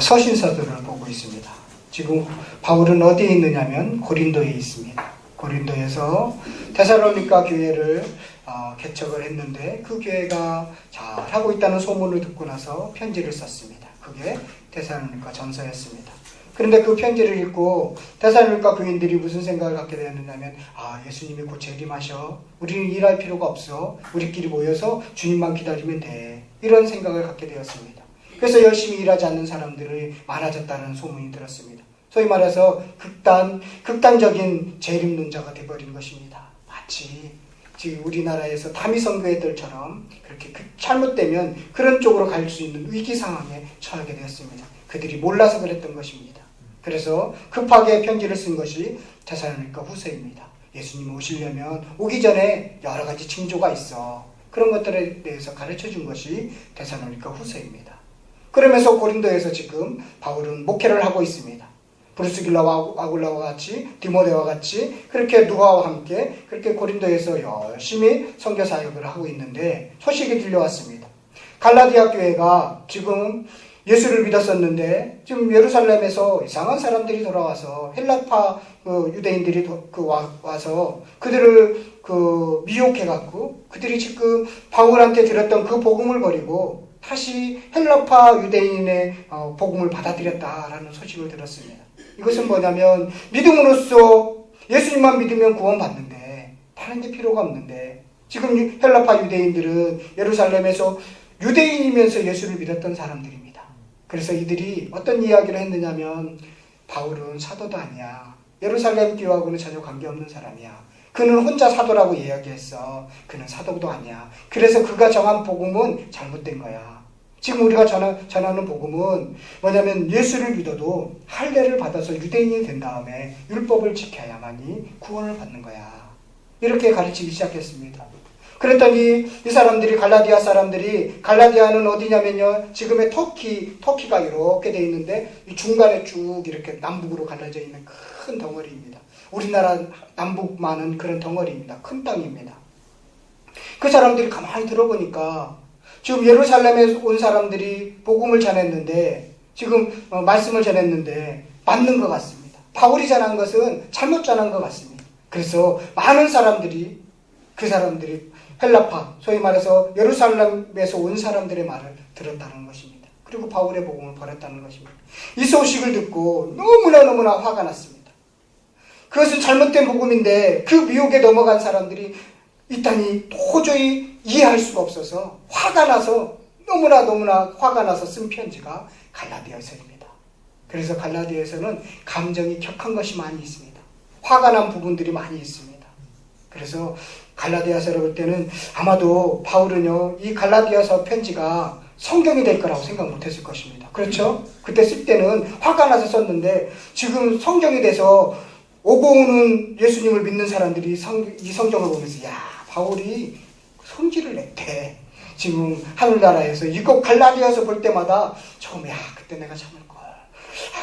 서신서들을 보고 있습니다. 지금 바울은 어디에 있느냐면 고린도에 있습니다. 고린도에서 데살로니가 교회를 개척을 했는데 그 교회가 잘하고 있다는 소문을 듣고 나서 편지를 썼습니다. 그게 데살로니가 전서였습니다. 그런데 그 편지를 읽고 데살로니가 교인들이 무슨 생각을 갖게 되었느냐면 예수님이 곧 재림하셔. 우리는 일할 필요가 없어. 우리끼리 모여서 주님만 기다리면 돼. 이런 생각을 갖게 되었습니다. 그래서 열심히 일하지 않는 사람들이 많아졌다는 소문이 들었습니다. 소위 말해서 극단적인 재림론자가 되어버린 것입니다. 마치 지금 우리나라에서 다미성교회들처럼 그렇게 잘못되면 그런 쪽으로 갈 수 있는 위기 상황에 처하게 되었습니다. 그들이 몰라서 그랬던 것입니다. 그래서 급하게 편지를 쓴 것이 데살로니가 후서입니다. 예수님 오시려면 오기 전에 여러 가지 징조가 있어. 그런 것들에 대해서 가르쳐 준 것이 데살로니가 후서입니다. 그러면서 고린도에서 지금 바울은 목회를 하고 있습니다. 브루스길라와 아굴라와 같이 디모데와 같이 그렇게 누가와 함께 그렇게 고린도에서 열심히 선교 사역을 하고 있는데 소식이 들려왔습니다. 갈라디아 교회가 지금 예수를 믿었었는데 지금 예루살렘에서 이상한 사람들이 돌아와서 헬라파 유대인들이 와서 그들을 미혹해갖고 그들이 지금 바울한테 들었던 그 복음을 버리고 다시 헬라파 유대인의 복음을 받아들였다라는 소식을 들었습니다. 이것은 뭐냐면 믿음으로써 예수님만 믿으면 구원받는데 다른 게 필요가 없는데 지금 헬라파 유대인들은 예루살렘에서 유대인이면서 예수를 믿었던 사람들입니다. 그래서 이들이 어떤 이야기를 했느냐면 바울은 사도도 아니야. 예루살렘 교회하고는 전혀 관계없는 사람이야. 그는 혼자 사도라고 이야기했어. 그는 사도도 아니야. 그래서 그가 정한 복음은 잘못된 거야. 지금 우리가 전하는 복음은 뭐냐면 예수를 믿어도 할례를 받아서 유대인이 된 다음에 율법을 지켜야만이 구원을 받는 거야. 이렇게 가르치기 시작했습니다. 그랬더니 이 사람들이 갈라디아는 어디냐면요. 지금의 터키가 이렇게 돼 있는데 이 중간에 쭉 이렇게 남북으로 갈라져 있는 큰 덩어리입니다. 우리나라 남북만은 그런 덩어리입니다. 큰 땅입니다. 그 사람들이 가만히 들어보니까 지금 예루살렘에 온 사람들이 복음을 전했는데 지금 말씀을 전했는데 맞는 것 같습니다. 바울이 전한 것은 잘못 전한 것 같습니다. 그래서 많은 사람들이 그 사람들이 헬라파, 소위 말해서 예루살렘에서 온 사람들의 말을 들었다는 것입니다. 그리고 바울의 복음을 버렸다는 것입니다. 이 소식을 듣고 너무나 화가 났습니다. 그것은 잘못된 복음인데 그 미혹에 넘어간 사람들이 있다니 도저히 이해할 수가 없어서 화가 나서 너무나 화가 나서 쓴 편지가 갈라디아서입니다. 그래서 갈라디아서는 감정이 격한 것이 많이 있습니다. 화가 난 부분들이 많이 있습니다. 그래서 갈라디아서를 볼 때는 아마도 바울은요, 이 갈라디아서 편지가 성경이 될 거라고 생각 못했을 것입니다. 그렇죠? 그때 쓸 때는 화가 나서 썼는데 지금 성경이 돼서 오고 오는 예수님을 믿는 사람들이 이 성경을 보면서 바울이 성질을 냈대. 지금 하늘나라에서 이거 갈라디아서 볼 때마다 처음에 그때 내가 참을걸.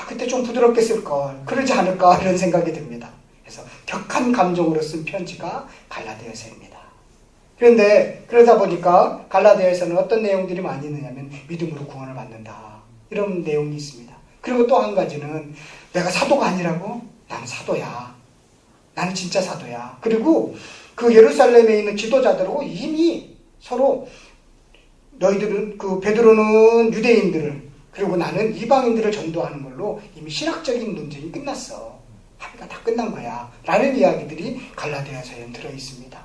그때 좀 부드럽게 쓸걸. 그러지 않을까 이런 생각이 듭니다. 그래서 격한 감정으로 쓴 편지가 갈라디아서입니다. 그런데 그러다 보니까 갈라디아서는 어떤 내용들이 많이 있느냐면 믿음으로 구원을 받는다. 이런 내용이 있습니다. 그리고 또 한 가지는 내가 사도가 아니라고? 나는 사도야. 나는 진짜 사도야. 그리고 그 예루살렘에 있는 지도자들하고 이미 서로 너희들은 베드로는 유대인들을 그리고 나는 이방인들을 전도하는 걸로 이미 신학적인 논쟁이 끝났어. 합의가 다 끝난 거야. 라는 이야기들이 갈라디아서에 들어있습니다.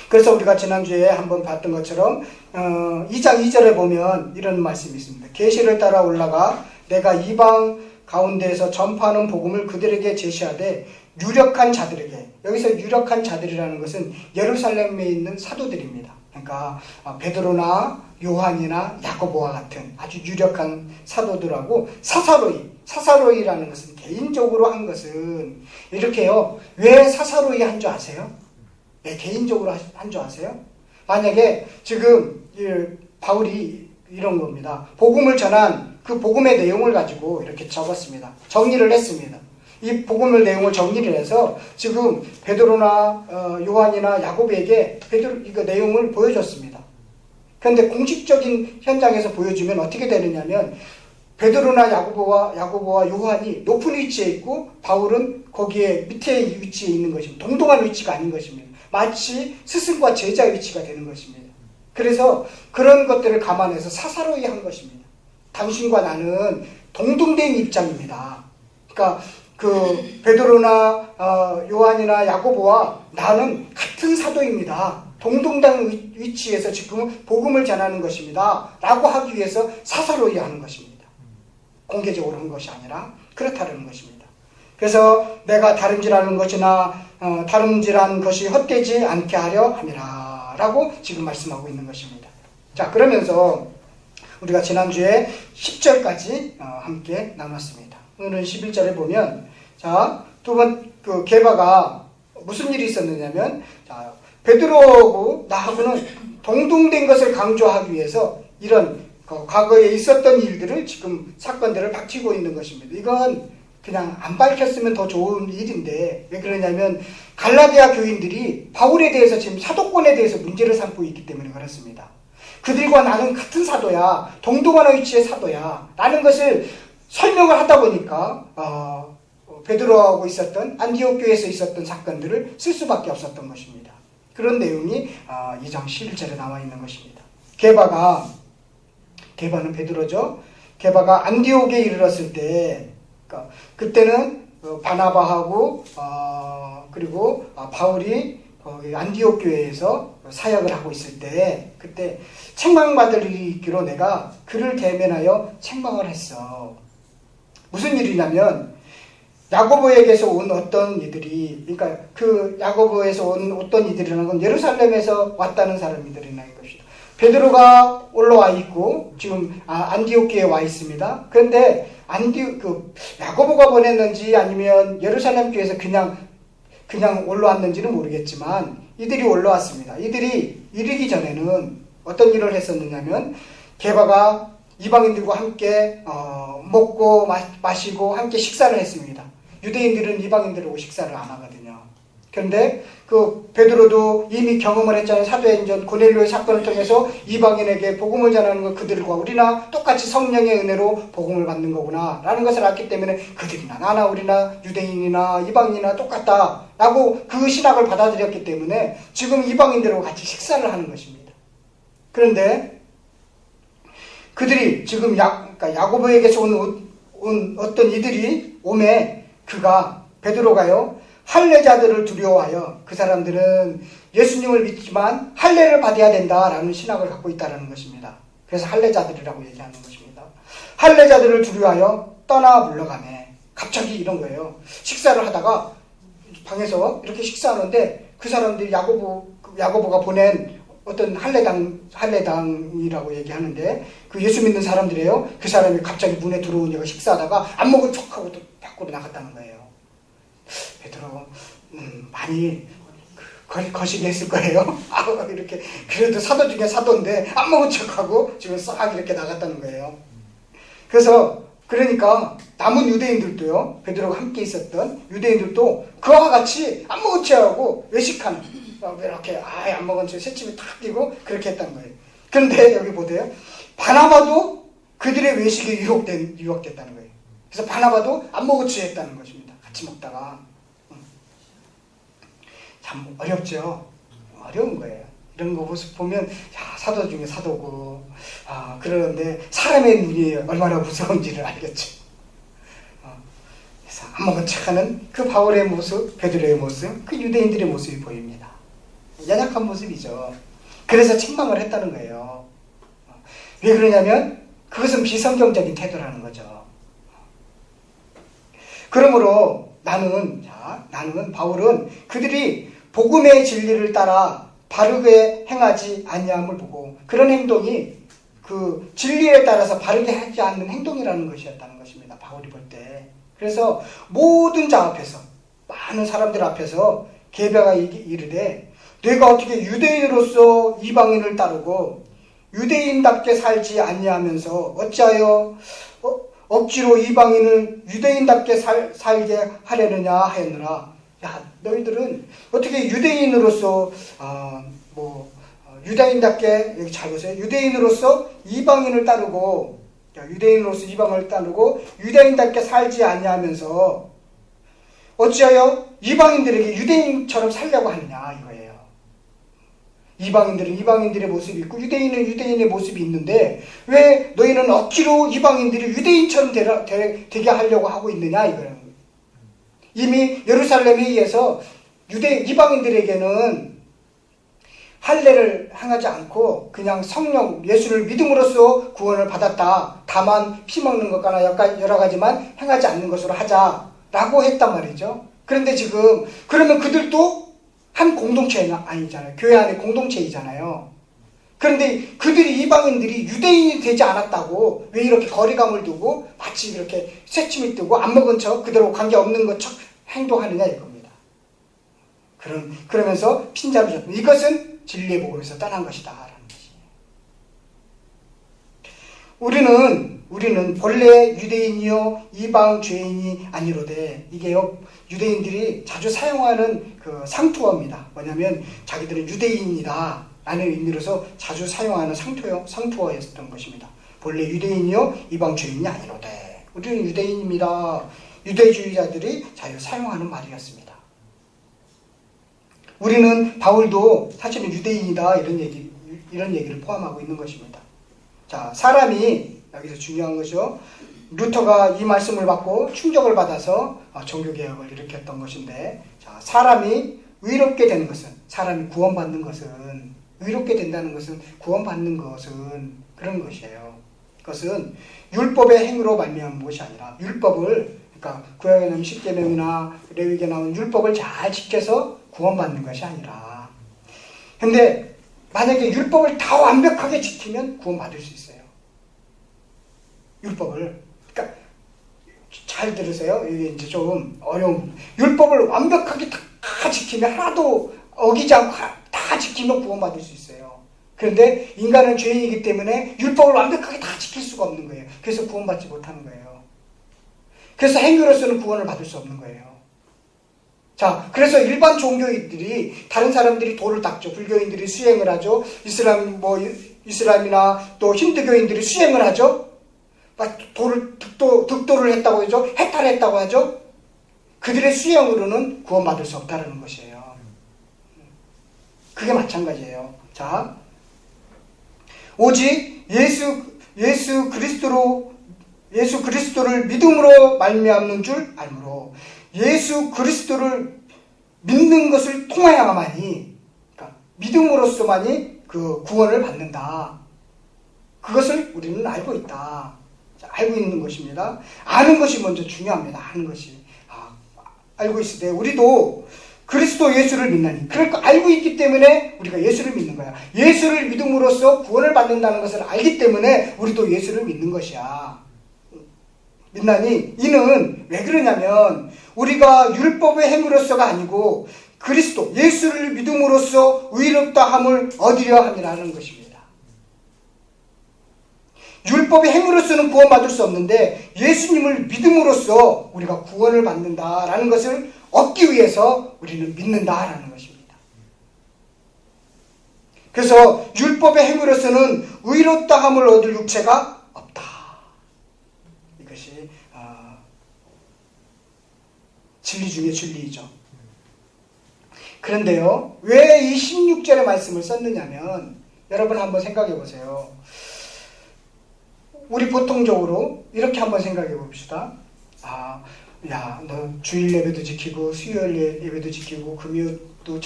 그래서 우리가 지난주에 한번 봤던 것처럼 2장 2절에 보면 이런 말씀이 있습니다. 계시를 따라 올라가 내가 이방 가운데에서 전파하는 복음을 그들에게 제시하되 유력한 자들에게, 여기서 유력한 자들이라는 것은 예루살렘에 있는 사도들입니다. 그러니까 베드로나 요한이나 야고보와 같은 아주 유력한 사도들하고 사사로이라는 것은 개인적으로 한 것은 이렇게요. 왜 사사로이 한 줄 아세요? 왜 개인적으로 한 줄 아세요? 만약에 지금 바울이 이런 겁니다. 복음을 전한 그 복음의 내용을 가지고 이렇게 적었습니다. 정리를 했습니다. 이 복음의 내용을 정리를 해서 지금 베드로나 요한이나 야고보에게 이거 내용을 보여줬습니다. 그런데 공식적인 현장에서 보여주면 어떻게 되느냐면 베드로나 야고보와 요한이 높은 위치에 있고 바울은 거기에 밑에 위치에 있는 것입니다. 동등한 위치가 아닌 것입니다. 마치 스승과 제자의 위치가 되는 것입니다. 그래서 그런 것들을 감안해서 사사로이 한 것입니다. 당신과 나는 동등된 입장입니다. 그러니까 그 베드로나 요한이나 야고보와 나는 같은 사도입니다. 동등한 위치에서 지금 복음을 전하는 것입니다. 라고 하기 위해서 사사로이 하는 것입니다. 공개적으로 한 것이 아니라 그렇다는 것입니다. 그래서 내가 다름질하는 것이나 다름질한 것이 헛되지 않게 하려 함이라 라고 지금 말씀하고 있는 것입니다. 자, 그러면서 우리가 지난주에 10절까지 함께 나눴습니다. 오늘은 11절에 보면 자, 두 번 그 게바가 무슨 일이 있었느냐면 자, 베드로하고 나하고는 동등된 것을 강조하기 위해서 이런 과거에 있었던 일들을 지금 사건들을 밝히고 있는 것입니다. 이건 그냥 안 밝혔으면 더 좋은 일인데 왜 그러냐면 갈라디아 교인들이 바울에 대해서 지금 사도권에 대해서 문제를 삼고 있기 때문에 그렇습니다. 그들과 나는 같은 사도야, 동등한 위치의 사도야 라는 것을 설명을 하다 보니까 베드로하고 있었던 안디옥 교회에서 있었던 사건들을 쓸 수밖에 없었던 것입니다. 그런 내용이 2장 11절에 나와 있는 것입니다. 게바는 베드로죠. 게바가 안디옥에 이르렀을 때 그때는 바나바하고 그리고 바울이 안디옥 교회에서 사역을 하고 있을 때 그때 책망받을 일이 있기로 내가 그를 대면하여 책망을 했어. 무슨 일이냐면 야고보에게서 온 어떤 이들이 그러니까 그 야고보에서 온 어떤 이들이라는 건 예루살렘에서 왔다는 사람들이라는 것이죠. 베드로가 올라와 있고 지금 안디옥 교회에 와 있습니다. 그런데 야고보가 보냈는지 아니면 예루살렘 교회에서 그냥 올라왔는지는 모르겠지만 이들이 올라왔습니다. 이들이 이르기 전에는 어떤 일을 했었느냐면 게바가 이방인들과 함께 먹고 마시고 함께 식사를 했습니다. 유대인들은 이방인들하고 식사를 안 하거든요. 그런데 그 베드로도 이미 경험을 했잖아요. 사도행전 고넬료의 사건을 통해서 이방인에게 복음을 전하는 건 그들과 우리나 똑같이 성령의 은혜로 복음을 받는 거구나 라는 것을 알기 때문에 그들이나 나나 우리나 유대인이나 이방인이나 똑같다 라고 그 신학을 받아들였기 때문에 지금 이방인들하고 같이 식사를 하는 것입니다. 그런데 그들이 지금 야고보에게서 온 어떤 이들이 오매 베드로가요 할례자들을 두려워하여 그 사람들은 예수님을 믿지만 할례를 받아야 된다라는 신학을 갖고 있다는 것입니다. 그래서 할례자들이라고 얘기하는 것입니다. 할례자들을 두려워하여 떠나 물러가네. 갑자기 이런 거예요. 식사를 하다가 방에서 이렇게 식사하는데 그 사람들이 야고보가 보낸 어떤 할례당이라고 얘기하는데 그 예수 믿는 사람들이에요. 그 사람이 갑자기 문에 들어오니까 식사하다가 안 먹은 척하고 또 밖으로 나갔다는 거예요. 베드로 많이 거시기했을 거예요. 이렇게 그래도 사도 중에 사도인데 안 먹은 척하고 지금 싹 이렇게 나갔다는 거예요. 그러니까 남은 유대인들도요, 베드로가 함께 있었던 유대인들도 그와 같이 안 먹은 척하고 외식하는 이렇게 아예 안 먹은 척 새침이 탁 뛰고 그렇게 했다는 거예요. 그런데 여기 보세요. 바나바도 그들의 외식에 유혹됐다는 거예요. 그래서 바나바도 안 먹은 척 했다는 것입니다. 같이 먹다가 참 어렵죠. 어려운 거예요. 이런 거 모습 보면 사도 중에 사도고 그러는데 사람의 눈이 얼마나 무서운지를 알겠죠. 그래서 안 먹은 척하는 그 바울의 모습, 베드로의 모습, 그 유대인들의 모습이 보입니다. 연약한 모습이죠. 그래서 책망을 했다는 거예요. 왜 그러냐면 그것은 비성경적인 태도라는 거죠. 그러므로 나는 바울은 그들이 복음의 진리를 따라 바르게 행하지 아니함을 보고 그런 행동이 그 진리에 따라서 바르게 하지 않는 행동이라는 것이었다는 것입니다. 바울이 볼 때. 그래서 모든 자 앞에서 많은 사람들 앞에서 게바가 이르되 내가 어떻게 유대인으로서 이방인을 따르고 유대인답게 살지 아니하면서 어찌하여 억지로 이방인을 유대인답게 살게 하려느냐 하였느라. 야, 너희들은 어떻게 유대인으로서 유대인답게 여기 잘 보세요. 유대인으로서 이방인을 따르고 유대인으로서 이방을 따르고 유대인답게 살지 아니하면서 어찌하여 이방인들에게 유대인처럼 살려고 하느냐 이거예요. 이방인들은 이방인들의 모습이 있고 유대인은 유대인의 모습이 있는데 왜 너희는 억지로 이방인들이 유대인처럼 되게 하려고 하고 있느냐 이거예요. 이미 예루살렘에 의해서 이방인들에게는 할례를 행하지 않고 그냥 성령 예수를 믿음으로써 구원을 받았다. 다만 피 먹는 것과나 여러 가지만 행하지 않는 것으로 하자라고 했단 말이죠. 그런데 지금 그러면 그들도 한 공동체는 아니잖아요. 교회 안에 공동체이잖아요. 그런데 그들이 이방인들이 유대인이 되지 않았다고 왜 이렇게 거리감을 두고 마치 이렇게 새침이 뜨고 안 먹은 척 그대로 관계없는 것처럼 행동하느냐 이겁니다. 그러면서 핀자로 잡고 이것은 진리의 복음에서 떠난 것이다 라는 것이에요. 우리는 본래 유대인이요 이방 죄인이 아니로되 이게요 유대인들이 자주 사용하는 그 상투어입니다. 뭐냐면 자기들은 유대인이다 라는 의미로서 자주 사용하는 상투어였던 것입니다. 본래 유대인이요 이방 죄인이 아니로되 우리는 유대인입니다. 유대주의자들이 자주 사용하는 말이었습니다. 우리는 바울도 사실은 유대인이다 이런 얘기를 포함하고 있는 것입니다. 자, 사람이 여기서 중요한 것이요. 루터가 이 말씀을 받고 충격을 받아서 종교개혁을 일으켰던 것인데, 자, 사람이 의롭게 되는 것은, 사람이 구원받는 것은, 의롭게 된다는 것은, 구원받는 것은 그런 것이에요. 그것은 율법의 행위로 말미암은 것이 아니라 율법을, 그러니까 구약에 나온 십계명이나 레위기에 나온 율법을 잘 지켜서 구원받는 것이 아니라, 근데 만약에 율법을 다 완벽하게 지키면 구원받을 수 있어요. 율법을. 그러니까 잘 들으세요. 이게 이제 좀 어려운. 율법을 완벽하게 다 지키면 하나도 어기지 않고 다 지키면 구원받을 수 있어요. 그런데 인간은 죄인이기 때문에 율법을 완벽하게 다 지킬 수가 없는 거예요. 그래서 구원받지 못하는 거예요. 그래서 행위로서는 구원을 받을 수 없는 거예요. 자, 그래서 일반 종교인들이 다른 사람들이 도를 닦죠. 불교인들이 수행을 하죠. 이슬람이나 또 힌두교인들이 수행을 하죠. 득도를 했다고 하죠. 해탈했다고 하죠. 그들의 수행으로는 구원받을 수 없다는 것이에요. 그게 마찬가지예요. 자, 오직 예수 그리스도를 믿음으로 말미암는 줄 알므로 예수 그리스도를 믿는 것을 통하여야만이, 그러니까 믿음으로서만이 그 구원을 받는다. 그것을 우리는 알고 있다. 알고 있는 것입니다. 아는 것이 먼저 중요합니다. 아는 것이. 알고 있을 때 우리도 그리스도 예수를 믿나니. 그러니까 알고 있기 때문에 우리가 예수를 믿는 거야. 예수를 믿음으로써 구원을 받는다는 것을 알기 때문에 우리도 예수를 믿는 것이야. 믿나니 이는 왜 그러냐면 우리가 율법의 행위로서가 아니고 그리스도 예수를 믿음으로써 의롭다함을 얻으려 함이라는 것입니다. 율법의 행위로서는 구원받을 수 없는데 예수님을 믿음으로써 우리가 구원을 받는다라는 것을 얻기 위해서 우리는 믿는다라는 것입니다. 그래서 율법의 행위로서는 의롭다함을 얻을 육체가 없다. 이것이 진리 중에 진리이죠. 그런데요, 왜 이 16절의 말씀을 썼느냐면 여러분 한번 생각해 보세요. 우리 보통적으로 이렇게 한번 생각해 봅시다. 너 주일 예배도 지키고 수요일 예배도 지키고 금요일도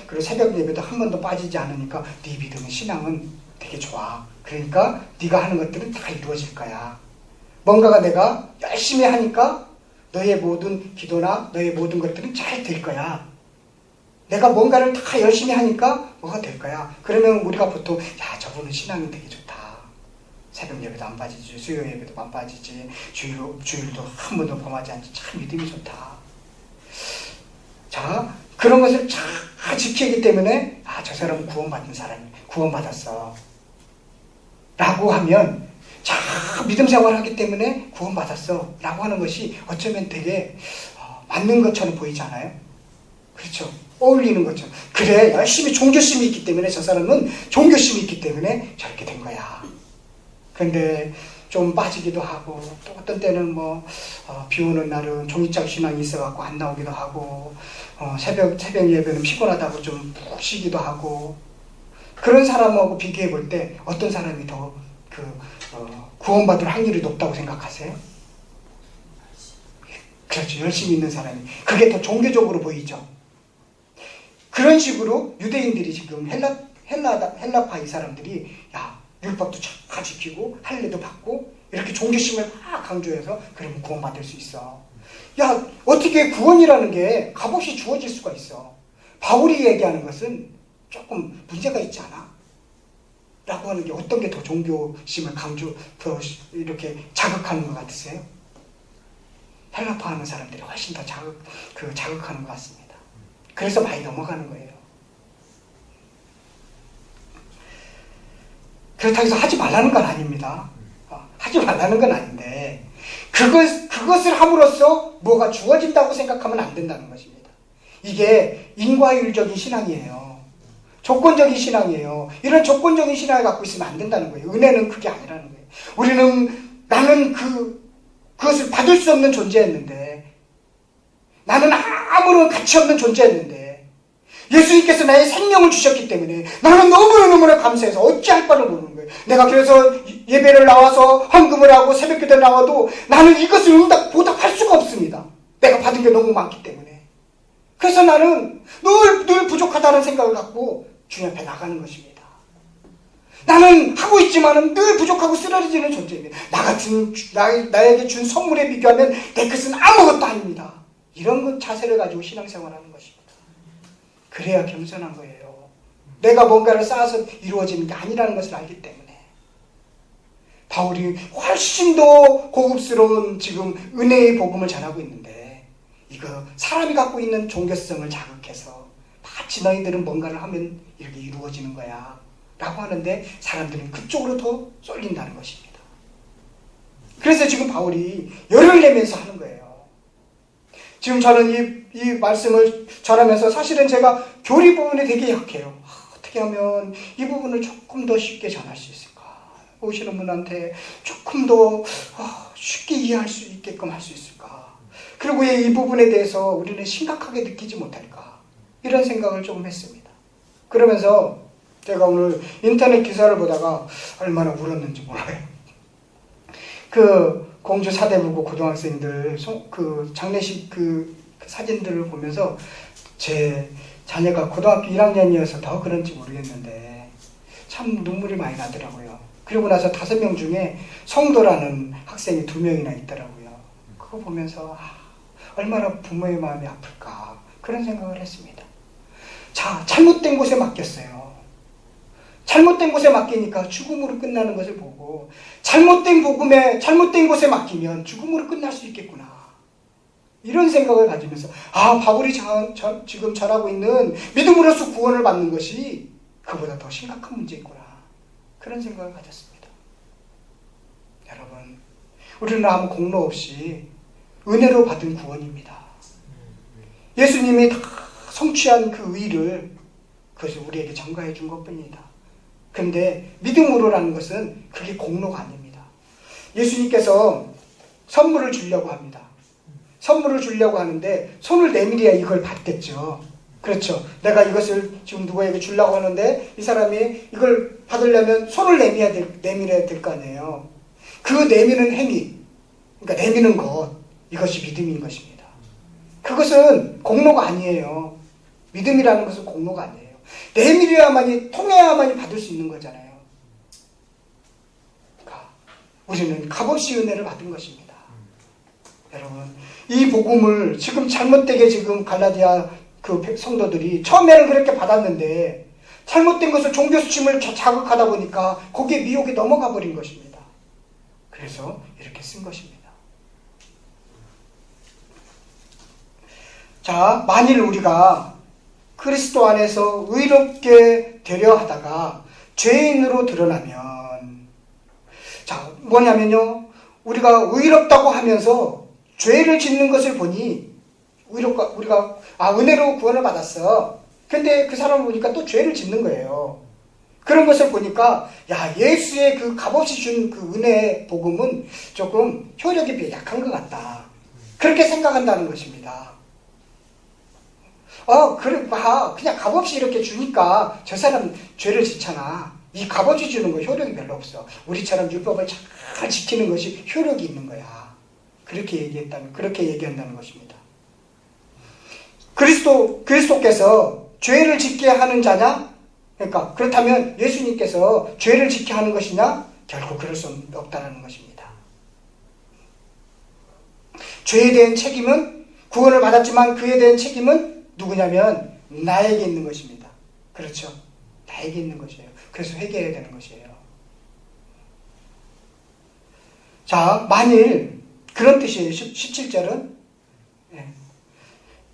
그리고 새벽 예배도 한 번도 빠지지 않으니까 네 믿음의 신앙은 되게 좋아. 그러니까 네가 하는 것들은 다 이루어질 거야. 뭔가가 내가 열심히 하니까 너의 모든 기도나 너의 모든 것들은 잘 될 거야. 내가 뭔가를 다 열심히 하니까 뭐가 될 거야. 그러면 우리가 보통 저분은 신앙이 되게 좋다. 새벽 예배도 안 빠지지, 수요 예배도 안 빠지지, 주일도 한 번도 범하지 않지, 참 믿음이 좋다. 자, 그런 것을 잘 지키기 때문에 저 사람은 구원받은 사람이 구원받았어 라고 하면 믿음 생활하기 때문에 구원받았어 라고 하는 것이 어쩌면 되게 맞는 것처럼 보이지 않아요? 그렇죠? 어울리는 것처럼. 그래, 열심히 종교심이 있기 때문에 저 사람은 종교심이 있기 때문에 저렇게 된 거야. 그런데 좀 빠지기도 하고, 또 어떤 때는 비 오는 날은 종이짝 신앙이 있어갖고 안 나오기도 하고, 새벽 예배는 피곤하다고 좀 푹 쉬기도 하고, 그런 사람하고 비교해 볼 때 어떤 사람이 더 구원받을 확률이 높다고 생각하세요? 그렇죠. 열심히 있는 사람이. 그게 더 종교적으로 보이죠. 그런 식으로 유대인들이 지금 헬라파 이 사람들이 율법도 잘 지키고 할례도 받고 이렇게 종교심을 막 강조해서 그러면 구원받을 수 있어. 어떻게 구원이라는 게 값없이 주어질 수가 있어. 바울이 얘기하는 것은 조금 문제가 있지 않아? 라고 하는 게 어떤 게 더 종교심을 더 이렇게 자극하는 것 같으세요? 헬라파 하는 사람들이 훨씬 더 자극하는 것 같습니다. 그래서 많이 넘어가는 거예요. 그렇다고 해서 하지 말라는 건 아닙니다. 하지 말라는 건 아닌데 그것을 함으로써 뭐가 주어진다고 생각하면 안 된다는 것입니다. 이게 인과율적인 신앙이에요. 조건적인 신앙이에요. 이런 조건적인 신앙을 갖고 있으면 안 된다는 거예요. 은혜는 그게 아니라는 거예요. 나는 그것을 받을 수 없는 존재였는데, 나는 아무런 가치 없는 존재였는데 예수님께서 나의 생명을 주셨기 때문에 나는 너무나 감사해서 어찌할 바를 모르는 거예요. 내가 그래서 예배를 나와서 헌금을 하고 새벽기도에 나와도 나는 이것을 보답할 수가 없습니다. 내가 받은 게 너무 많기 때문에. 그래서 나는 늘 부족하다는 생각을 갖고 주님 앞에 나가는 것입니다. 나는 하고 있지만은 늘 부족하고 쓰러지는 존재입니다. 나에게 준 선물에 비교하면 내 것은 아무것도 아닙니다. 이런 자세를 가지고 신앙생활하는 것입니다. 그래야 겸손한 거예요. 내가 뭔가를 쌓아서 이루어지는 게 아니라는 것을 알기 때문에. 바울이 훨씬 더 고급스러운 지금 은혜의 복음을 전하고 있는데, 이거 사람이 갖고 있는 종교성을 자극해서 마치 너희들은 뭔가를 하면 이렇게 이루어지는 거야 라고 하는데, 사람들은 그쪽으로 더 쏠린다는 것입니다. 그래서 지금 바울이 열을 내면서 하는 거예요. 지금 저는 이 말씀을 전하면서 사실은 제가 교리 부분에 되게 약해요. 어떻게 하면 이 부분을 조금 더 쉽게 전할 수 있을까? 오시는 분한테 조금 더 쉽게 이해할 수 있게끔 할 수 있을까? 그리고 왜 이 부분에 대해서 우리는 심각하게 느끼지 못할까? 이런 생각을 조금 했습니다. 그러면서 제가 오늘 인터넷 기사를 보다가 얼마나 울었는지 몰라요. 공주 사대부고 고등학생들 장례식 사진들을 보면서 제 자녀가 고등학교 1학년이어서 더 그런지 모르겠는데 참 눈물이 많이 나더라고요. 그리고 나서 5명 중에 성도라는 학생이 2명이나 있더라고요. 그거 보면서 얼마나 부모의 마음이 아플까 그런 생각을 했습니다. 잘못된 곳에 맡겼어요. 잘못된 곳에 맡기니까 죽음으로 끝나는 것을 보고, 잘못된 복음에 잘못된 곳에 맡기면 죽음으로 끝날 수 있겠구나, 이런 생각을 가지면서 바울이 지금 전하고 있는 믿음으로써 구원을 받는 것이 그보다 더 심각한 문제있구나, 그런 생각을 가졌습니다. 여러분, 우리는 아무 공로 없이 은혜로 받은 구원입니다. 예수님이 다 성취한 그 의를 그것을 우리에게 전가해 준 것뿐입니다. 그런데 믿음으로라는 것은 그게 공로가 아닙니다. 예수님께서 선물을 주려고 합니다. 선물을 주려고 하는데 손을 내밀어야 이걸 받겠죠. 그렇죠. 내가 이것을 지금 누구에게 주려고 하는데 이 사람이 이걸 받으려면 손을 내밀어야 될 거 아니에요. 그 내미는 행위, 그러니까 내미는 것, 이것이 믿음인 것입니다. 그것은 공로가 아니에요. 믿음이라는 것은 공로가 아니에요. 내밀어야만이, 통해야만이 받을 수 있는 거잖아요. 그러니까 우리는 값없이 은혜를 받은 것입니다. 여러분, 이 복음을 지금 잘못되게 지금 갈라디아 성도들이 처음에는 그렇게 받았는데 잘못된 것을 종교 수침을 자극하다 보니까 거기에 미혹에 넘어가 버린 것입니다. 그래서 이렇게 쓴 것입니다. 만일 우리가 그리스도 안에서 의롭게 되려 하다가 죄인으로 드러나면, 뭐냐면요, 우리가 의롭다고 하면서 죄를 짓는 것을 보니 우리가 은혜로 구원을 받았어. 근데 그 사람을 보니까 또 죄를 짓는 거예요. 그런 것을 보니까 야, 예수의 그 값없이 준 그 은혜의 복음은 조금 효력이 약한 것 같다. 그렇게 생각한다는 것입니다. 그래, 그냥 값없이 이렇게 주니까 저 사람 죄를 짓잖아. 이 값없이 주는 거 효력이 별로 없어. 우리처럼 율법을 잘 지키는 것이 효력이 있는 거야. 그렇게 얘기한다는 것입니다. 그리스도께서 죄를 짓게 하는 자냐? 그러니까 그렇다면 예수님께서 죄를 짓게 하는 것이냐? 결코 그럴 수 없다는 것입니다. 죄에 대한 책임은 구원을 받았지만 그에 대한 책임은 누구냐면 나에게 있는 것입니다. 그렇죠? 나에게 있는 것이에요. 그래서 회개해야 되는 것이에요. 자, 만일 그런 뜻이에요. 17절은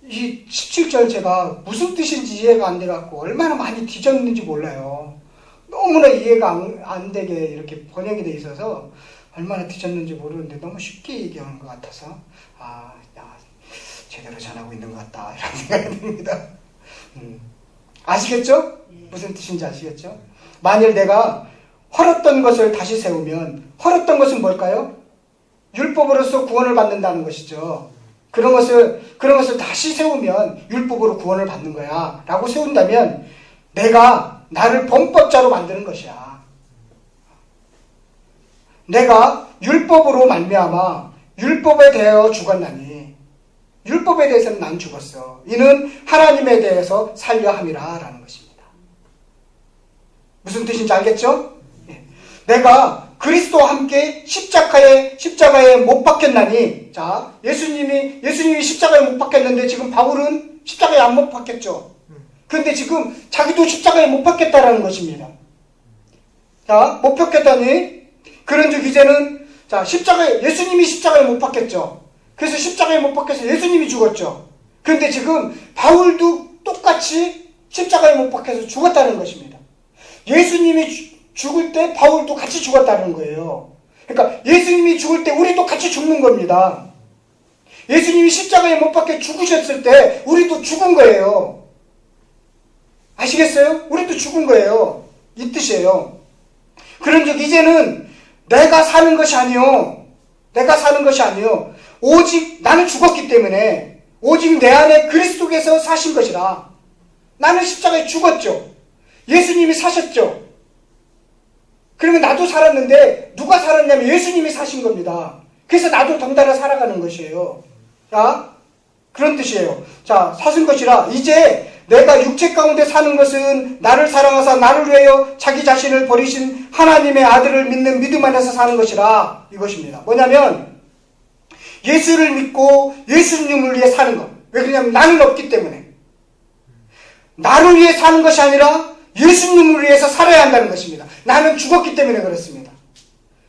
이 17절 제가 무슨 뜻인지 이해가 안 돼갖고 얼마나 많이 뒤졌는지 몰라요. 너무나 이해가 안 되게 이렇게 번역이 돼 있어서 얼마나 뒤졌는지 모르는데 너무 쉽게 얘기하는 것 같아서 제대로 전하고 있는 것 같다 이런 생각이 듭니다. 아시겠죠? 무슨 뜻인지 아시겠죠? 만일 내가 헐었던 것을 다시 세우면 헐었던 것은 뭘까요? 율법으로서 구원을 받는다는 것이죠. 그런 것을 다시 세우면 율법으로 구원을 받는 거야 라고 세운다면 내가 나를 범법자로 만드는 것이야. 내가 율법으로 말미암아 율법에 대하여 죽었나니 율법에 대해서는 난 죽었어. 이는 하나님에 대해서 살려 함이라 라는 것입니다. 무슨 뜻인지 알겠죠? 내가 그리스도와 함께 십자가에 못 박혔나니, 자, 예수님이 십자가에 못 박혔는데 지금 바울은 십자가에 안 못 박혔죠. 그런데 지금 자기도 십자가에 못 박혔다라는 것입니다. 자, 못 박혔다니, 그런즉 이제는, 자, 예수님이 십자가에 못 박혔죠. 그래서 십자가에 못 박혀서 예수님이 죽었죠. 그런데 지금 바울도 똑같이 십자가에 못 박혀서 죽었다는 것입니다. 예수님이 죽을 때 바울도 같이 죽었다는 거예요. 그러니까 예수님이 죽을 때 우리도 같이 죽는 겁니다. 예수님이 십자가에 못 박혀 죽으셨을 때 우리도 죽은 거예요. 아시겠어요? 우리도 죽은 거예요. 이 뜻이에요. 그런즉 이제는 내가 사는 것이 아니요. 오직 나는 죽었기 때문에 오직 내 안에 그리스도께서 사신 것이라. 나는 십자가에 죽었죠. 예수님이 사셨죠. 그러면 나도 살았는데 누가 살았냐면 예수님이 사신 겁니다. 그래서 나도 덩달아 살아가는 것이에요. 자, 그런 뜻이에요. 자, 사신 것이라 이제 내가 육체 가운데 사는 것은 나를 사랑하사 나를 위하여 자기 자신을 버리신 하나님의 아들을 믿는 믿음 안에서 사는 것이라 이것입니다. 뭐냐면 예수를 믿고 예수님을 위해 사는 것. 왜 그러냐면 나는 없기 때문에. 나를 위해 사는 것이 아니라 예수님을 위해서 살아야 한다는 것입니다. 나는 죽었기 때문에 그렇습니다.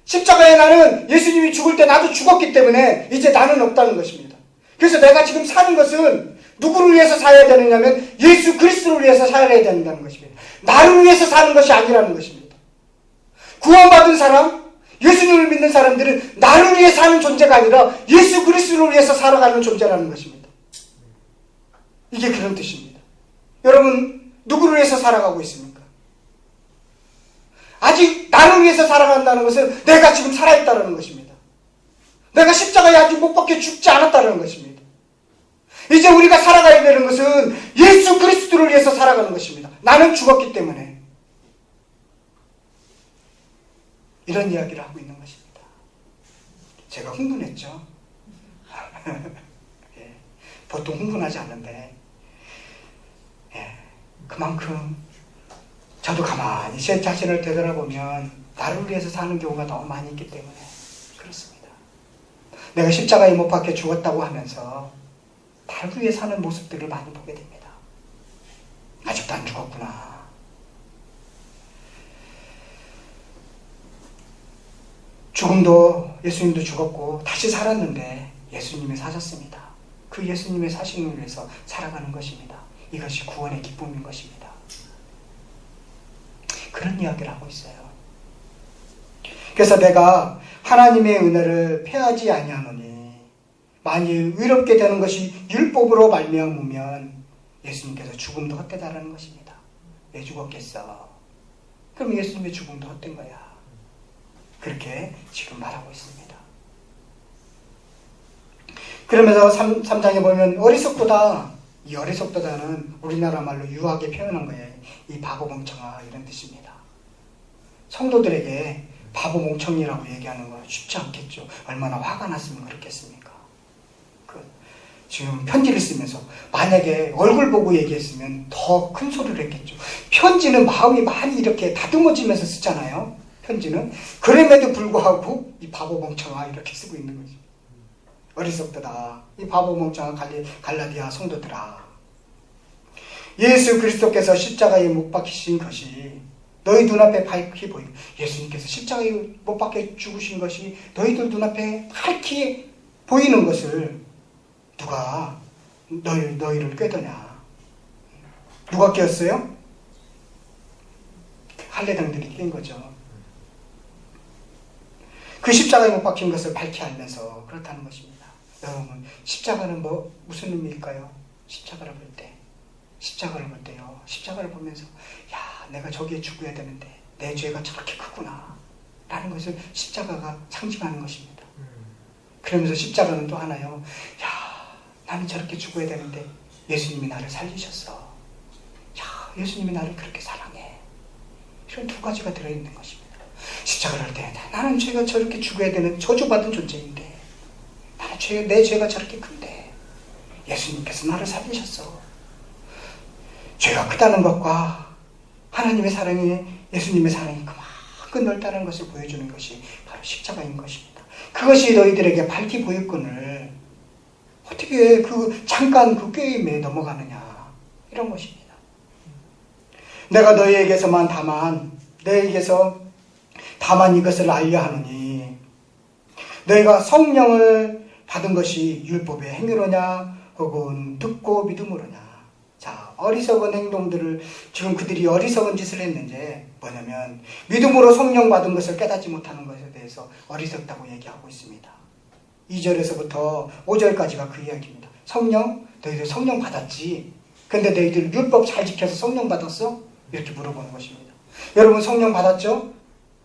십자가에 나는 예수님이 죽을 때 나도 죽었기 때문에 이제 나는 없다는 것입니다. 그래서 내가 지금 사는 것은 누구를 위해서 살아야 되느냐면 예수 그리스도를 위해서 살아야 된다는 것입니다. 나를 위해서 사는 것이 아니라는 것입니다. 구원받은 사람, 예수님을 믿는 사람들은 나를 위해 사는 존재가 아니라 예수 그리스도를 위해서 살아가는 존재라는 것입니다. 이게 그런 뜻입니다. 여러분 누구를 위해서 살아가고 있습니까? 아직 나를 위해서 살아간다는 것은 내가 지금 살아있다는 것입니다. 내가 십자가에 아직 못 박혀 죽지 않았다는 것입니다. 이제 우리가 살아가야 되는 것은 예수 그리스도를 위해서 살아가는 것입니다. 나는 죽었기 때문에. 이런 이야기를 하고 있는 것입니다. 제가 흥분했죠? 예, 보통 흥분하지 않는데 그만큼 저도 가만히 제 자신을 되돌아보면 나를 위해서 사는 경우가 너무 많이 있기 때문에 그렇습니다. 내가 십자가에 못 박혀 죽었다고 하면서 나를 위해 사는 모습들을 많이 보게 됩니다. 아직도 안 죽었구나. 죽음도 예수님도 죽었고 다시 살았는데 예수님이 사셨습니다. 그 예수님의 사심을 위해서 살아가는 것입니다. 이것이 구원의 기쁨인 것입니다. 그런 이야기를 하고 있어요. 그래서 내가 하나님의 은혜를 패하지 아니하노니 만일 의롭게 되는 것이 율법으로 말미암으면 예수님께서 죽음도 헛되다라는 것입니다. 왜 죽었겠어? 그럼 예수님의 죽음도 헛된 거야. 그렇게 지금 말하고 있습니다. 그러면서 3장에 보면 어리석도다. 이 어리석도다는 우리나라 말로 유하게 표현한 거예요. 이 바보 멍청아 이런 뜻입니다. 성도들에게 바보 멍청이라고 얘기하는 건 쉽지 않겠죠. 얼마나 화가 났으면 그렇겠습니까? 지금 편지를 쓰면서 만약에 얼굴 보고 얘기했으면 더 큰 소리를 했겠죠. 편지는 마음이 많이 이렇게 다듬어지면서 쓰잖아요. 편지는. 그럼에도 불구하고 이 바보 멍청아 이렇게 쓰고 있는 거죠. 어리석도다. 이 바보 멍청아 갈라디아 성도들아. 예수 그리스도께서 십자가에 못 박히신 것이 너희 눈앞에 밝히 보이고, 예수님께서 십자가에 못 박혀 죽으신 것이 너희들 눈앞에 밝히 보이는 것을 누가 너희를 꾀더냐? 누가 꾀었어요? 할례당들이 꾀인 거죠. 그 십자가에 못 박힌 것을 밝히 알면서 그렇다는 것입니다. 여러분, 십자가는 무슨 의미일까요? 십자가를 볼 때요. 십자가를 보면서 야, 내가 저기에 죽어야 되는데 내 죄가 저렇게 크구나 라는 것을 십자가가 상징하는 것입니다. 그러면서 십자가는 또 하나요. 야, 나는 저렇게 죽어야 되는데 예수님이 나를 살리셨어. 야, 예수님이 나를 그렇게 사랑해. 이런 두 가지가 들어있는 것입니다. 십자가를 할 때 나는 죄가 저렇게 죽어야 되는 저주받은 존재인데, 나는 내 죄가 저렇게 큰데 예수님께서 나를 살리셨어. 죄가 크다는 것과 하나님의 사랑이, 예수님의 사랑이 그만큼 넓다는 것을 보여주는 것이 바로 십자가인 것입니다. 그것이 너희들에게 밝히 보였거늘 어떻게 잠깐 그 꾀임에 넘어가느냐, 이런 것입니다. 내가 너희에게서 다만 이것을 알려 하노니 너희가 성령을 받은 것이 율법의 행위로냐 혹은 듣고 믿음으로냐. 자, 어리석은 행동들을, 지금 그들이 어리석은 짓을 했는지 뭐냐면 믿음으로 성령 받은 것을 깨닫지 못하는 것에 대해서 어리석다고 얘기하고 있습니다. 2절에서부터 5절까지가 그 이야기입니다. 너희들 성령 받았지? 근데 너희들 율법 잘 지켜서 성령 받았어? 이렇게 물어보는 것입니다. 여러분 성령 받았죠?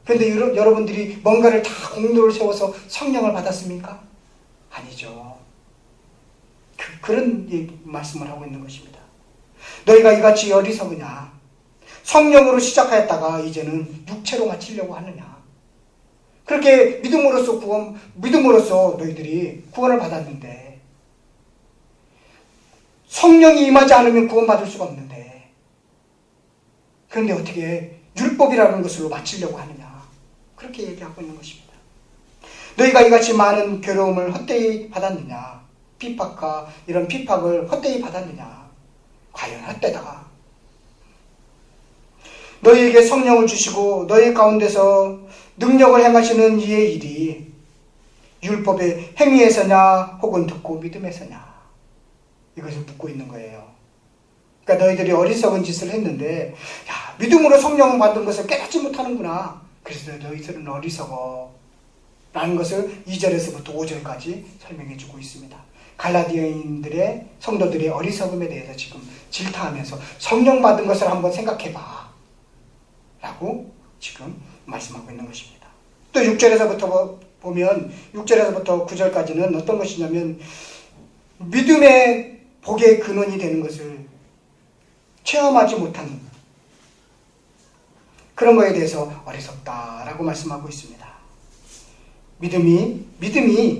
근데 여러분들이 뭔가를 다 공로를 세워서 성령을 받았습니까? 아니죠. 그런 말씀을 하고 있는 것입니다. 너희가 이같이 어리석으냐? 성령으로 시작하였다가 이제는 육체로 마치려고 하느냐? 그렇게 믿음으로써 너희들이 구원을 받았는데, 성령이 임하지 않으면 구원받을 수가 없는데, 그런데 어떻게 율법이라는 것으로 마치려고 하느냐? 그렇게 얘기하고 있는 것입니다. 너희가 이같이 많은 괴로움을 헛되이 받았느냐? 이런 핍박을 헛되이 받았느냐? 과연 헛되다가 너희에게 성령을 주시고 너희 가운데서 능력을 행하시는 이의 일이 율법의 행위에서냐 혹은 듣고 믿음에서냐, 이것을 묻고 있는 거예요. 그러니까 너희들이 어리석은 짓을 했는데, 야, 믿음으로 성령을 받은 것을 깨닫지 못하는구나. 그래서 너희들은 어리석어 라는 것을 2절에서부터 5절까지 설명해 주고 있습니다. 갈라디아인들의 성도들의 어리석음에 대해서 지금 질타하면서 성령 받은 것을 한번 생각해봐 라고 지금 말씀하고 있는 것입니다. 또 6절에서부터 보면 6절에서부터 9절까지는 어떤 것이냐면 믿음의 복의 근원이 되는 것을 체험하지 못한 그런 거에 대해서 어리석다라고 말씀하고 있습니다. 믿음이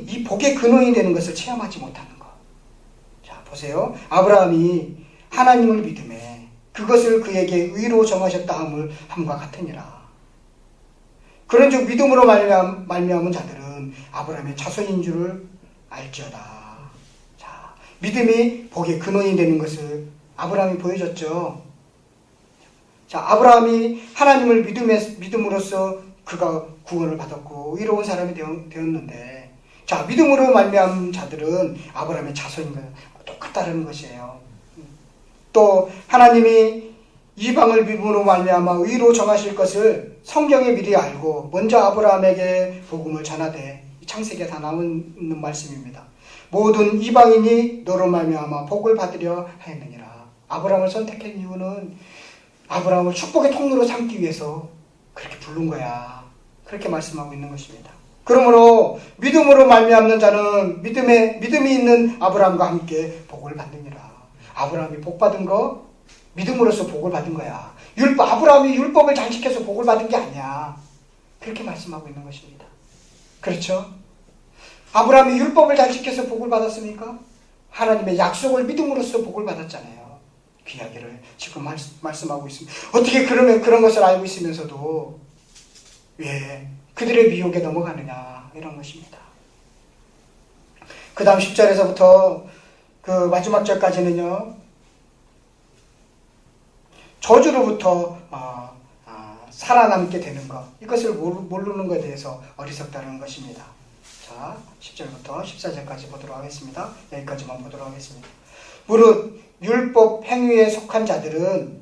이 복의 근원이 되는 것을 체험하지 못하는 것. 자, 보세요. 아브라함이 하나님을 믿음에 그것을 그에게 의로 정하셨다 함과 같으니라. 그런즉 믿음으로 말미암은 자들은 아브라함의 자손인 줄을 알지어다. 자, 믿음이 복의 근원이 되는 것을 아브라함이 보여줬죠. 자, 아브라함이 하나님을 믿음으로써 그가 구원을 받았고 의로운 사람이 되었는데, 자, 믿음으로 말미암은 자들은 아브라함의 자손인 것 똑같다는 것이에요. 또 하나님이 이방을 믿음으로 말미암아 의로 정하실 것을 성경에 미리 알고 먼저 아브라함에게 복음을 전하되, 창세기에 다 나오는 말씀입니다. 모든 이방인이 너로 말미암아 복을 받으려 하였느니라. 아브라함을 선택한 이유는 아브라함을 축복의 통로로 삼기 위해서 그렇게 부른 거야. 그렇게 말씀하고 있는 것입니다. 그러므로 믿음으로 말미암는 자는 믿음이 있는 아브라함과 함께 복을 받느니라. 아브라함이 복 받은 거 믿음으로써 복을 받은 거야. 아브라함이 율법을 잘 지켜서 복을 받은 게 아니야. 그렇게 말씀하고 있는 것입니다. 그렇죠? 아브라함이 율법을 잘 지켜서 복을 받았습니까? 하나님의 약속을 믿음으로써 복을 받았잖아요. 그 이야기를 지금 말씀하고 있습니다. 어떻게 그러면 그런 것을 알고 있으면서도 왜 그들의 미혹에 넘어가느냐, 이런 것입니다. 그 다음 10절에서부터 그 마지막 절까지는요, 저주로부터 살아남게 되는 것, 이것을 모르는 것에 대해서 어리석다는 것입니다. 자, 10절부터 14절까지 보도록 하겠습니다. 여기까지만 보도록 하겠습니다. 무릇 율법 행위에 속한 자들은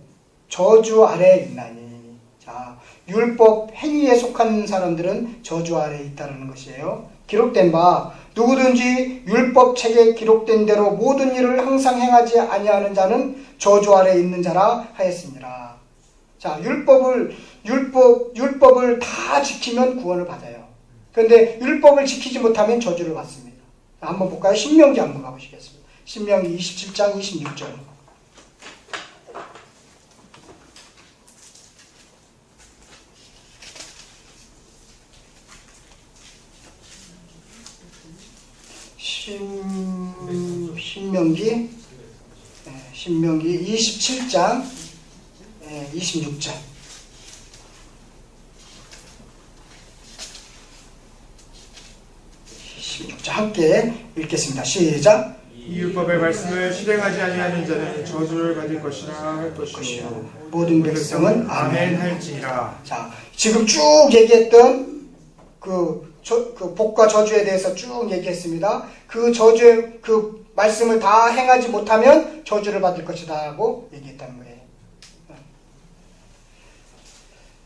저주 아래에 있나니. 자, 율법 행위에 속한 사람들은 저주 아래에 있다는 것이에요. 기록된 바 누구든지 율법 책에 기록된 대로 모든 일을 항상 행하지 아니하는 자는 저주 아래에 있는 자라 하였습니다. 자, 율법을 다 지키면 구원을 받아요. 그런데 율법을 지키지 못하면 저주를 받습니다. 한번 볼까요? 신명기 한번 가보시겠습니다. 신명기 27장 26절. 신명기 27장 26절. 26절 함께 읽겠습니다. 시작. 이 율법의 말씀을 실행하지 아니하는 자는 저주를 받을 것이라 할 것이요 모든 백성은 아멘 할지니라. 자, 지금 쭉 얘기했던 그 복과 저주에 대해서 쭉 얘기했습니다. 그 저주의 그 말씀을 다 행하지 못하면 저주를 받을 것이다 하고 얘기했다는 거예요.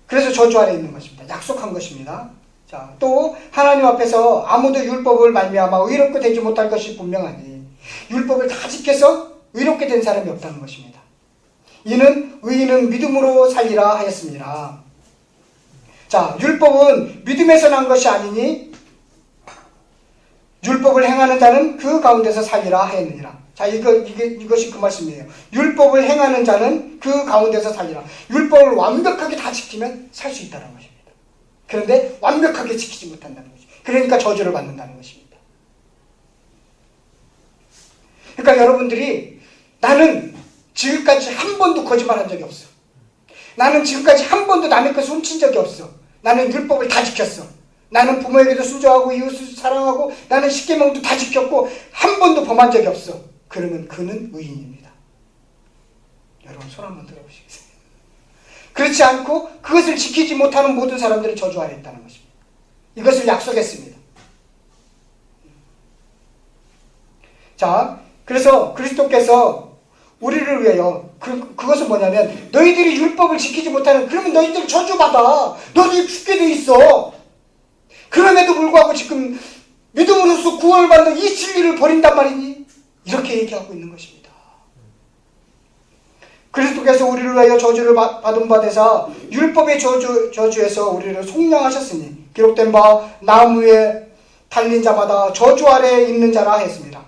그래서 저주 아래 있는 것입니다. 약속한 것입니다. 자, 또 하나님 앞에서 아무도 율법을 말미암아 의롭게 되지 못할 것이 분명하니 율법을 다 지켜서 의롭게 된 사람이 없다는 것입니다. 이는 의인은 믿음으로 살리라 하였습니다. 자, 율법은 믿음에서 난 것이 아니니 율법을 행하는 자는 그 가운데서 살리라 하였느니라. 자, 이것이 그 말씀이에요. 율법을 행하는 자는 그 가운데서 살리라. 율법을 완벽하게 다 지키면 살 수 있다는 것입니다. 그런데 완벽하게 지키지 못한다는 것입니다. 그러니까 저주를 받는다는 것입니다. 그러니까 여러분들이 나는 지금까지 한 번도 거짓말한 적이 없어. 나는 지금까지 한 번도 남의 것을 훔친 적이 없어. 나는 율법을 다 지켰어. 나는 부모에게도 순종하고 이웃을 사랑하고 나는 십계명도 다 지켰고 한 번도 범한 적이 없어. 그러면 그는 의인입니다. 여러분 손 한번 들어보시겠어요? 그렇지 않고 그것을 지키지 못하는 모든 사람들은 저주 아래 있다는 것입니다. 이것을 약속했습니다. 자, 그래서 그리스도께서 우리를 위하여 그것은 뭐냐면 너희들이 율법을 지키지 못하는 그러면 너희들 저주받아. 너희들 죽게 돼 있어. 그럼에도 불구하고 지금 믿음으로써 구원을 받는 이 진리를 버린단 말이니? 이렇게 얘기하고 있는 것입니다. 그리스도께서 우리를 위하여 저주를 받은 바 되사 율법의 저주에서 우리를 속량하셨으니 기록된 바 나무에 달린 자마다 저주 아래에 있는 자라 했습니다.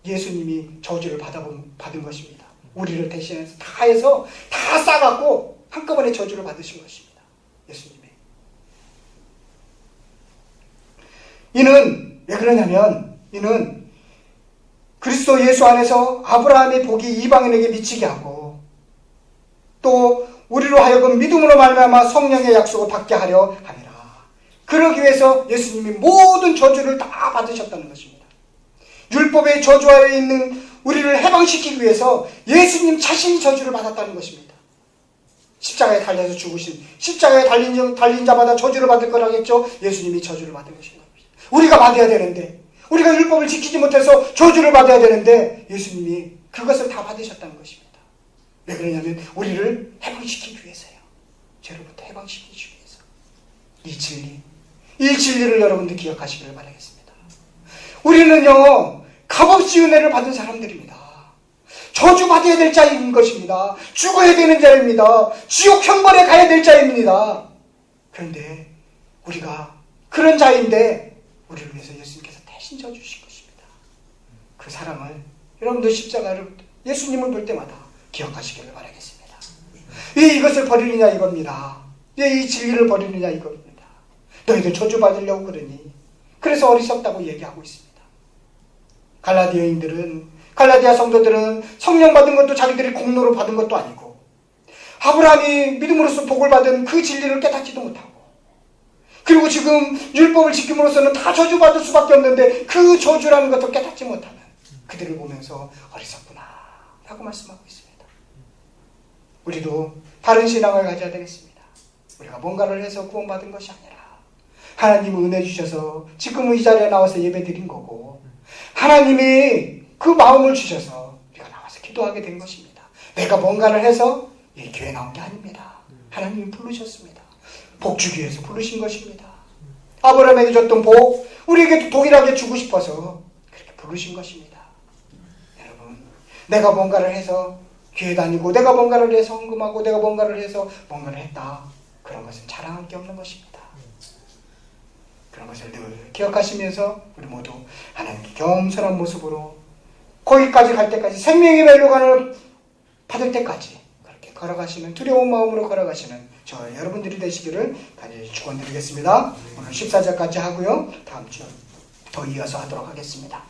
예수님이 저주를 받은 것입니다. 우리를 대신해서 다 해서 다 싸갖고 한꺼번에 저주를 받으신 것입니다. 예수님이. 이는 왜 그러냐면 이는 그리스도 예수 안에서 아브라함의 복이 이방인에게 미치게 하고 또 우리로 하여금 믿음으로 말미암아 성령의 약속을 받게 하려 함이라. 그러기 위해서 예수님이 모든 저주를 다 받으셨다는 것입니다. 율법의 저주 아래에 있는 우리를 해방시키기 위해서 예수님 자신이 저주를 받았다는 것입니다. 십자가에 달려서 죽으신 십자가에 달린 자마다 저주를 받을 거라겠죠. 예수님이 저주를 받은 것입니다. 우리가 받아야 되는데 우리가 율법을 지키지 못해서 저주를 받아야 되는데 예수님이 그것을 다 받으셨다는 것입니다. 왜 그러냐면 우리를 해방시키기 위해서요. 죄로부터 해방시키기 위해서. 이 진리를 여러분들 기억하시기를 바라겠습니다. 우리는요 값없이 은혜를 받은 사람들입니다. 저주받아야 될 자인 것입니다. 죽어야 되는 자입니다. 지옥 형벌에 가야 될 자입니다. 그런데 우리가 그런 자인데 우리를 위해서 예수님께서 대신 져주신 것입니다. 그 사랑을 여러분들 십자가를 예수님을 볼 때마다 기억하시기를 바라겠습니다. 왜 이것을 버리느냐 이겁니다. 왜 이 진리를 버리느냐 이겁니다. 너희들 저주받으려고 그러니 그래서 어리석다고 얘기하고 있습니다. 갈라디아 성도들은 성령 받은 것도 자기들이 공로로 받은 것도 아니고 아브라함이 믿음으로써 복을 받은 그 진리를 깨닫지도 못하고 그리고 지금 율법을 지킴으로써는 다 저주받을 수밖에 없는데 그 저주라는 것도 깨닫지 못하는 그들을 보면서 어리석구나 라고 말씀하고 있습니다. 우리도 다른 신앙을 가져야 되겠습니다. 우리가 뭔가를 해서 구원받은 것이 아니라 하나님이 은혜 주셔서 지금 이 자리에 나와서 예배 드린 거고 하나님이 그 마음을 주셔서 우리가 나와서 기도하게 된 것입니다. 내가 뭔가를 해서 이 교회 나온 게 아닙니다. 하나님이 부르셨습니다. 복 주기 위해서 부르신 것입니다. 아브라함에게 줬던 복 우리에게도 동일하게 주고 싶어서 그렇게 부르신 것입니다. 여러분, 내가 뭔가를 해서 교회 다니고 내가 뭔가를 해서 헌금하고 내가 뭔가를 해서 뭔가를 했다. 그런 것은 자랑할 게 없는 것입니다. 그런 것을 늘 기억하시면서 우리 모두 하나님께 겸손한 모습으로 거기까지 갈 때까지 생명의 멜로간을 받을 때까지 그렇게 걸어가시는 두려운 마음으로 걸어가시는 저 여러분들이 되시기를 간절히 축원드리겠습니다. 오늘 14절까지 하고요. 다음 주 더 이어서 하도록 하겠습니다.